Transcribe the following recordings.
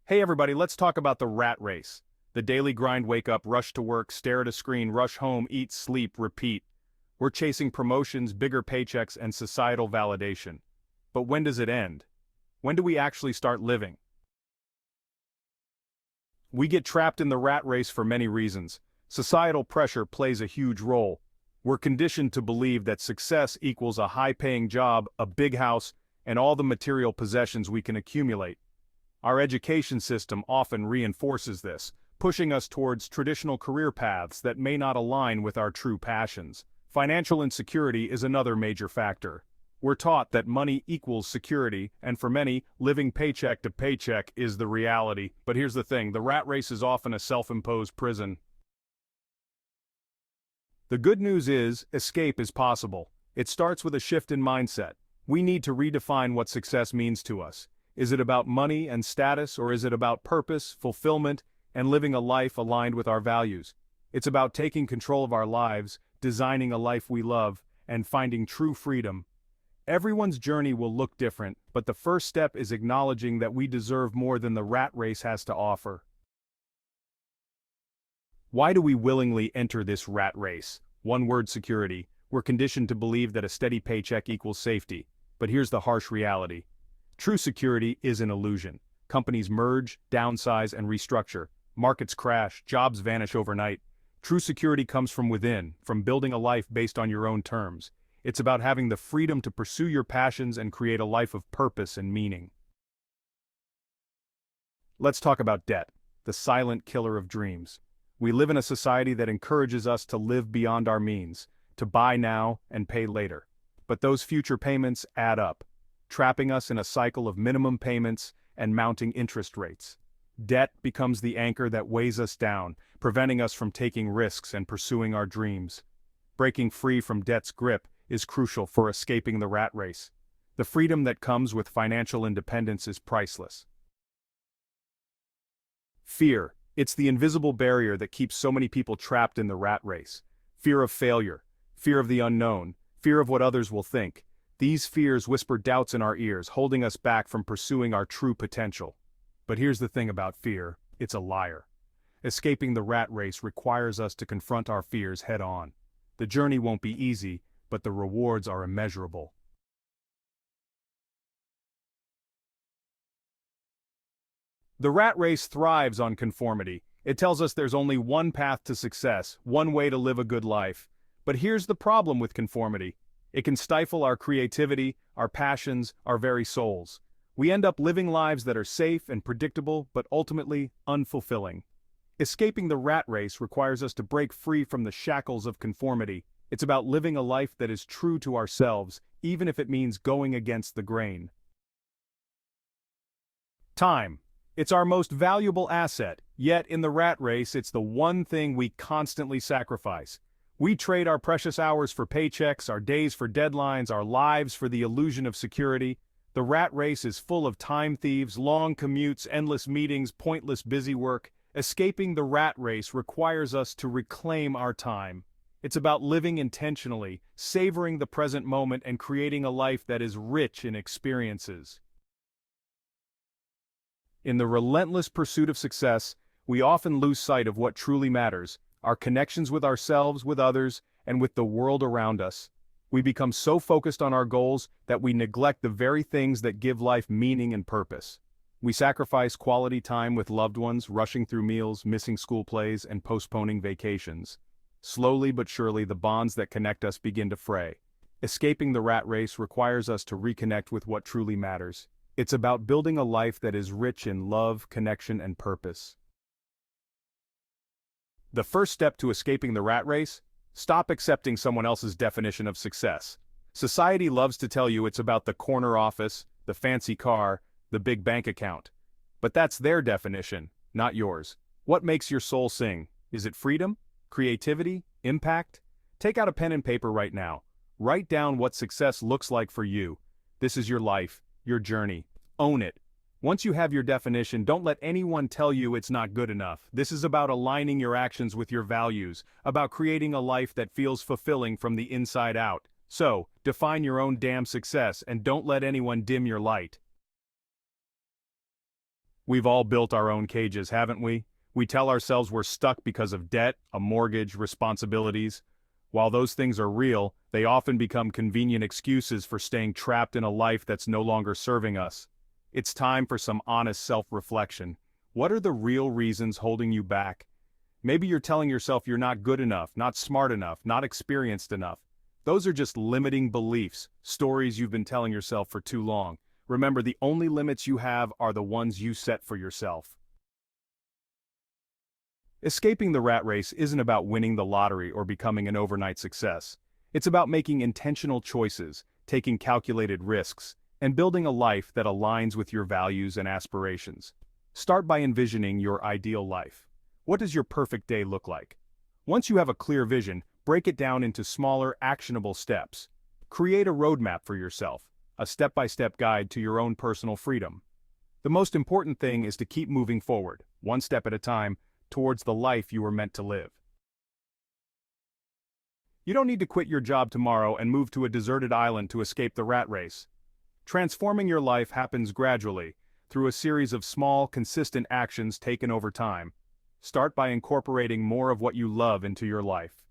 Hey everybody, let's talk about the rat race. The daily grind, wake up, rush to work, stare at a screen, rush home, eat, sleep, repeat. We're chasing promotions, bigger paychecks, and societal validation. But when does it end? When do we actually start living? We get trapped in the rat race for many reasons. Societal pressure plays a huge role. We're conditioned to believe that success equals a high-paying job, a big house, and all the material possessions we can accumulate. Our education system often reinforces this, pushing us towards traditional career paths that may not align with our true passions. Financial insecurity is another major factor. We're taught that money equals security, and for many, living paycheck to paycheck is the reality. But here's the thing, the rat race is often a self-imposed prison. The good news is, escape is possible. It starts with a shift in mindset. We need to redefine what success means to us. Is it about money and status, or is it about purpose, fulfillment, and living a life aligned with our values? It's about taking control of our lives, designing a life we love, and finding true freedom. Everyone's journey will look different, but the first step is acknowledging that we deserve more than the rat race has to offer. Why do we willingly enter this rat race? One word: security. We're conditioned to believe that a steady paycheck equals safety. But here's the harsh reality. True security is an illusion. Companies merge, downsize, and restructure. Markets crash, jobs vanish overnight. True security comes from within, from building a life based on your own terms. It's about having the freedom to pursue your passions and create a life of purpose and meaning. Let's talk about debt, the silent killer of dreams. We live in a society that encourages us to live beyond our means, to buy now and pay later. But those future payments add up, trapping us in a cycle of minimum payments and mounting interest rates. Debt becomes the anchor that weighs us down, preventing us from taking risks and pursuing our dreams. Breaking free from debt's grip is crucial for escaping the rat race. The freedom that comes with financial independence is priceless. Fear. It's the invisible barrier that keeps so many people trapped in the rat race. Fear of failure, fear of the unknown, fear of what others will think. These fears whisper doubts in our ears, holding us back from pursuing our true potential. But here's the thing about fear, it's a liar. Escaping the rat race requires us to confront our fears head-on. The journey won't be easy, but the rewards are immeasurable. The rat race thrives on conformity. It tells us there's only one path to success, one way to live a good life. But here's the problem with conformity. It can stifle our creativity, our passions, our very souls. We end up living lives that are safe and predictable, but ultimately unfulfilling. Escaping the rat race requires us to break free from the shackles of conformity. It's about living a life that is true to ourselves, even if it means going against the grain. Time. It's our most valuable asset, yet in the rat race it's the one thing we constantly sacrifice. We trade our precious hours for paychecks, our days for deadlines, our lives for the illusion of security. The rat race is full of time thieves, long commutes, endless meetings, pointless busy work. Escaping the rat race requires us to reclaim our time. It's about living intentionally, savoring the present moment, and creating a life that is rich in experiences. In the relentless pursuit of success, we often lose sight of what truly matters: our connections with ourselves, with others, and with the world around us. We become so focused on our goals that we neglect the very things that give life meaning and purpose. We sacrifice quality time with loved ones, rushing through meals, missing school plays, and postponing vacations. Slowly but surely, the bonds that connect us begin to fray. Escaping the rat race requires us to reconnect with what truly matters. It's about building a life that is rich in love, connection, and purpose. The first step to escaping the rat race? Stop accepting someone else's definition of success. Society loves to tell you it's about the corner office, the fancy car, the big bank account. But that's their definition, not yours. What makes your soul sing? Is it freedom? Creativity? Impact? Take out a pen and paper right now. Write down what success looks like for you. This is your life, your journey. Own it. Once you have your definition, don't let anyone tell you it's not good enough. This is about aligning your actions with your values, about creating a life that feels fulfilling from the inside out. So, define your own damn success and don't let anyone dim your light. We've all built our own cages, haven't we? We tell ourselves we're stuck because of debt, a mortgage, responsibilities. While those things are real, they often become convenient excuses for staying trapped in a life that's no longer serving us. It's time for some honest self-reflection. What are the real reasons holding you back? Maybe you're telling yourself you're not good enough, not smart enough, not experienced enough. Those are just limiting beliefs, stories you've been telling yourself for too long. Remember, the only limits you have are the ones you set for yourself. Escaping the rat race isn't about winning the lottery or becoming an overnight success. It's about making intentional choices, taking calculated risks, and building a life that aligns with your values and aspirations. Start by envisioning your ideal life. What does your perfect day look like? Once you have a clear vision, break it down into smaller, actionable steps. Create a roadmap for yourself, a step-by-step guide to your own personal freedom. The most important thing is to keep moving forward, one step at a time, towards the life you were meant to live. You don't need to quit your job tomorrow and move to a deserted island to escape the rat race. Transforming your life happens gradually, through a series of small, consistent actions taken over time. Start by incorporating more of what you love into your life.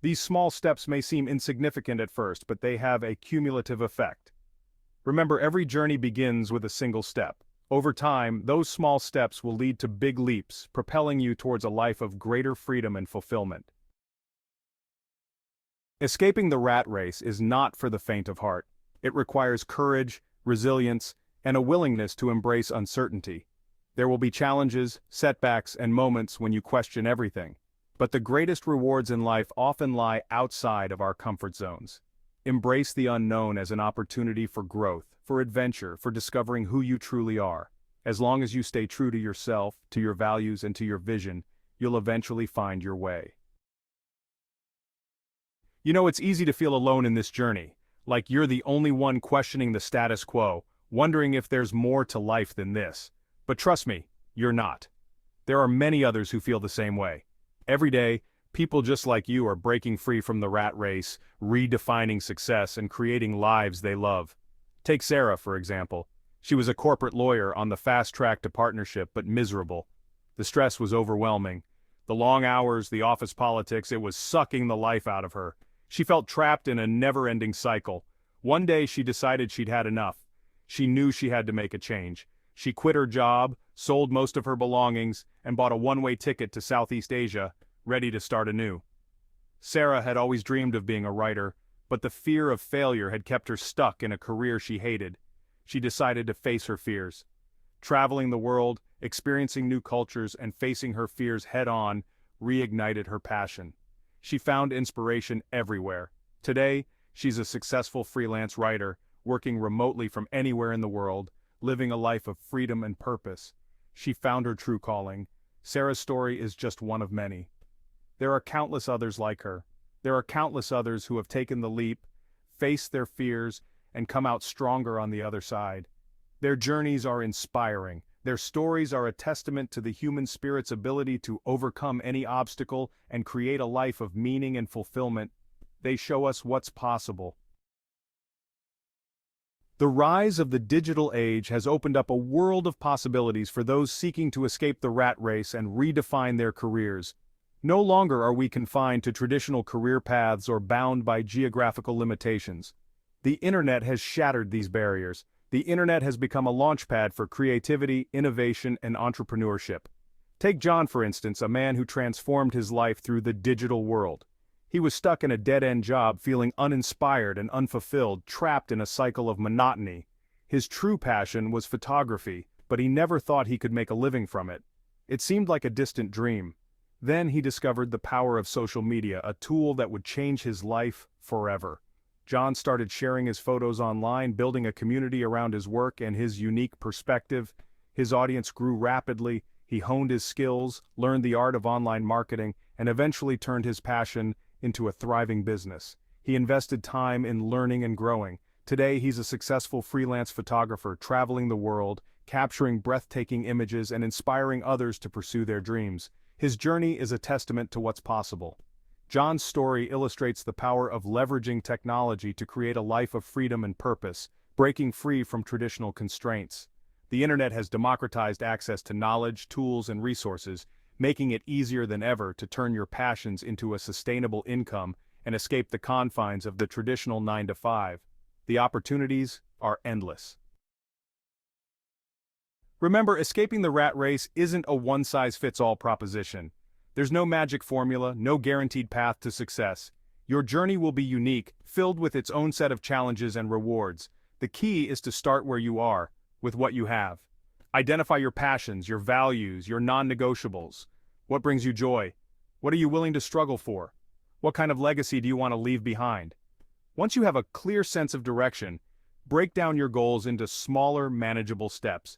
These small steps may seem insignificant at first, but they have a cumulative effect. Remember, every journey begins with a single step. Over time, those small steps will lead to big leaps, propelling you towards a life of greater freedom and fulfillment. Escaping the rat race is not for the faint of heart. It requires courage, resilience, and a willingness to embrace uncertainty. There will be challenges, setbacks, and moments when you question everything. But the greatest rewards in life often lie outside of our comfort zones. Embrace the unknown as an opportunity for growth, for adventure, for discovering who you truly are. As long as you stay true to yourself, to your values, and to your vision, you'll eventually find your way. You know, it's easy to feel alone in this journey, like you're the only one questioning the status quo, wondering if there's more to life than this. But trust me, you're not. There are many others who feel the same way. Every day, people just like you are breaking free from the rat race, redefining success, and creating lives they love. Take Sarah, for example. She was a corporate lawyer on the fast track to partnership, but miserable. The stress was overwhelming. The long hours, the office politics, it was sucking the life out of her. She felt trapped in a never-ending cycle. One day she decided she'd had enough. She knew she had to make a change. She quit her job, sold most of her belongings, and bought a one-way ticket to Southeast Asia, ready to start anew. Sarah had always dreamed of being a writer, but the fear of failure had kept her stuck in a career she hated. She decided to face her fears. Traveling the world, experiencing new cultures, and facing her fears head-on reignited her passion. She found inspiration everywhere. Today, she's a successful freelance writer, working remotely from anywhere in the world, living a life of freedom and purpose. She found her true calling. Sarah's story is just one of many. There are countless others like her. There are countless others who have taken the leap, faced their fears, and come out stronger on the other side. Their journeys are inspiring. Their stories are a testament to the human spirit's ability to overcome any obstacle and create a life of meaning and fulfillment. They show us what's possible. The rise of the digital age has opened up a world of possibilities for those seeking to escape the rat race and redefine their careers. No longer are we confined to traditional career paths or bound by geographical limitations. The internet has shattered these barriers. The internet has become a launchpad for creativity, innovation, and entrepreneurship. Take John, for instance, a man who transformed his life through the digital world. He was stuck in a dead-end job, feeling uninspired and unfulfilled, trapped in a cycle of monotony. His true passion was photography, but he never thought he could make a living from it. It seemed like a distant dream. Then he discovered the power of social media, a tool that would change his life forever. John started sharing his photos online, building a community around his work and his unique perspective. His audience grew rapidly. He honed his skills, learned the art of online marketing, and eventually turned his passion into a thriving business. He invested time in learning and growing. Today, he's a successful freelance photographer, traveling the world, capturing breathtaking images and inspiring others to pursue their dreams. His journey is a testament to what's possible. John's story illustrates the power of leveraging technology to create a life of freedom and purpose, breaking free from traditional constraints. The internet has democratized access to knowledge, tools, and resources, making it easier than ever to turn your passions into a sustainable income and escape the confines of the traditional 9 to 5. The opportunities are endless. Remember, escaping the rat race isn't a one-size-fits-all proposition. There's no magic formula, no guaranteed path to success. Your journey will be unique, filled with its own set of challenges and rewards. The key is to start where you are, with what you have. Identify your passions, your values, your non-negotiables. What brings you joy? What are you willing to struggle for? What kind of legacy do you want to leave behind? Once you have a clear sense of direction, break down your goals into smaller, manageable steps.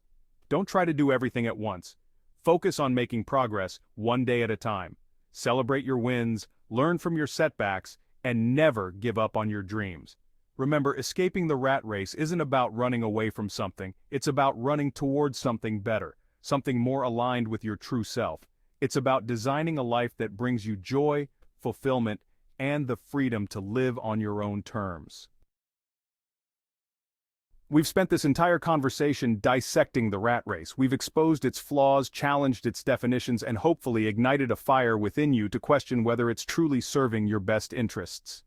Don't try to do everything at once. Focus on making progress one day at a time. Celebrate your wins, learn from your setbacks, and never give up on your dreams. Remember, escaping the rat race isn't about running away from something, it's about running towards something better, something more aligned with your true self. It's about designing a life that brings you joy, fulfillment, and the freedom to live on your own terms. We've spent this entire conversation dissecting the rat race. We've exposed its flaws, challenged its definitions, and hopefully ignited a fire within you to question whether it's truly serving your best interests.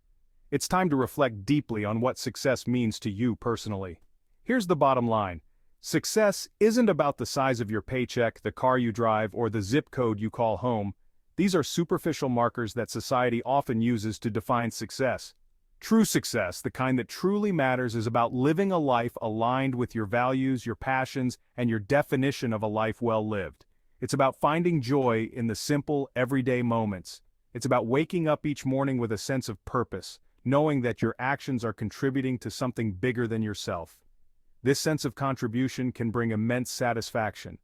It's time to reflect deeply on what success means to you personally. Here's the bottom line. Success isn't about the size of your paycheck, the car you drive, or the zip code you call home. These are superficial markers that society often uses to define success. True success, the kind that truly matters, is about living a life aligned with your values, your passions, and your definition of a life well lived. It's about finding joy in the simple, everyday moments. It's about waking up each morning with a sense of purpose, knowing that your actions are contributing to something bigger than yourself. This sense of contribution can bring immense satisfaction.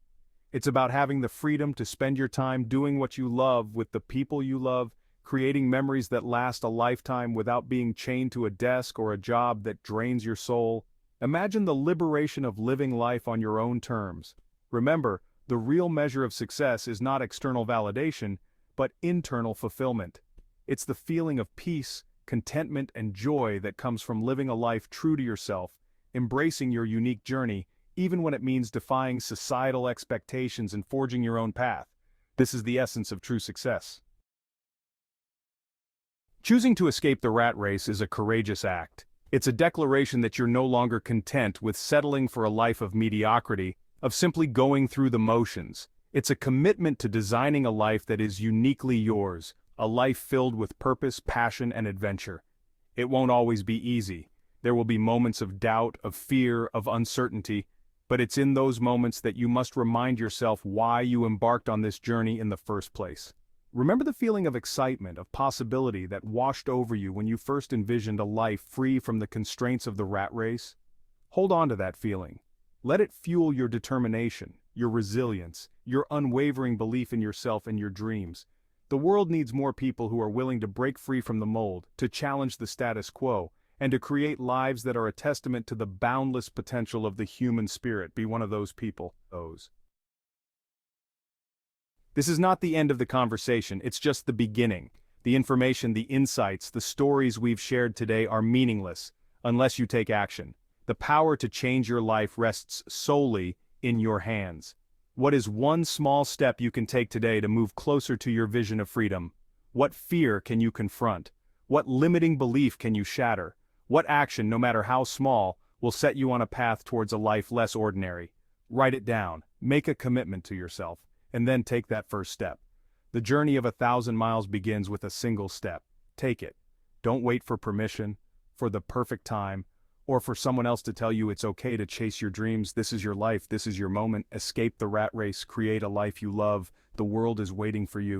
It's about having the freedom to spend your time doing what you love with the people you love, creating memories that last a lifetime without being chained to a desk or a job that drains your soul. Imagine the liberation of living life on your own terms. Remember, the real measure of success is not external validation, but internal fulfillment. It's the feeling of peace, contentment, and joy that comes from living a life true to yourself, embracing your unique journey, even when it means defying societal expectations and forging your own path. This is the essence of true success. Choosing to escape the rat race is a courageous act. It's a declaration that you're no longer content with settling for a life of mediocrity, of simply going through the motions. It's a commitment to designing a life that is uniquely yours, a life filled with purpose, passion, and adventure. It won't always be easy. There will be moments of doubt, of fear, of uncertainty, but it's in those moments that you must remind yourself why you embarked on this journey in the first place. Remember the feeling of excitement, of possibility that washed over you when you first envisioned a life free from the constraints of the rat race? Hold on to that feeling. Let it fuel your determination, your resilience, your unwavering belief in yourself and your dreams. The world needs more people who are willing to break free from the mold, to challenge the status quo, and to create lives that are a testament to the boundless potential of the human spirit. Be one of those people. This is not the end of the conversation, it's just the beginning. The information, the insights, the stories we've shared today are meaningless unless you take action. The power to change your life rests solely in your hands. What is one small step you can take today to move closer to your vision of freedom? What fear can you confront? What limiting belief can you shatter? What action, no matter how small, will set you on a path towards a life less ordinary? Write it down, make a commitment to yourself, and then take that first step. The journey of 1,000 miles begins with a single step. Take it. Don't wait for permission, for the perfect time, or for someone else to tell you it's okay to chase your dreams. This is your life, this is your moment. Escape the rat race, create a life you love. The world is waiting for you.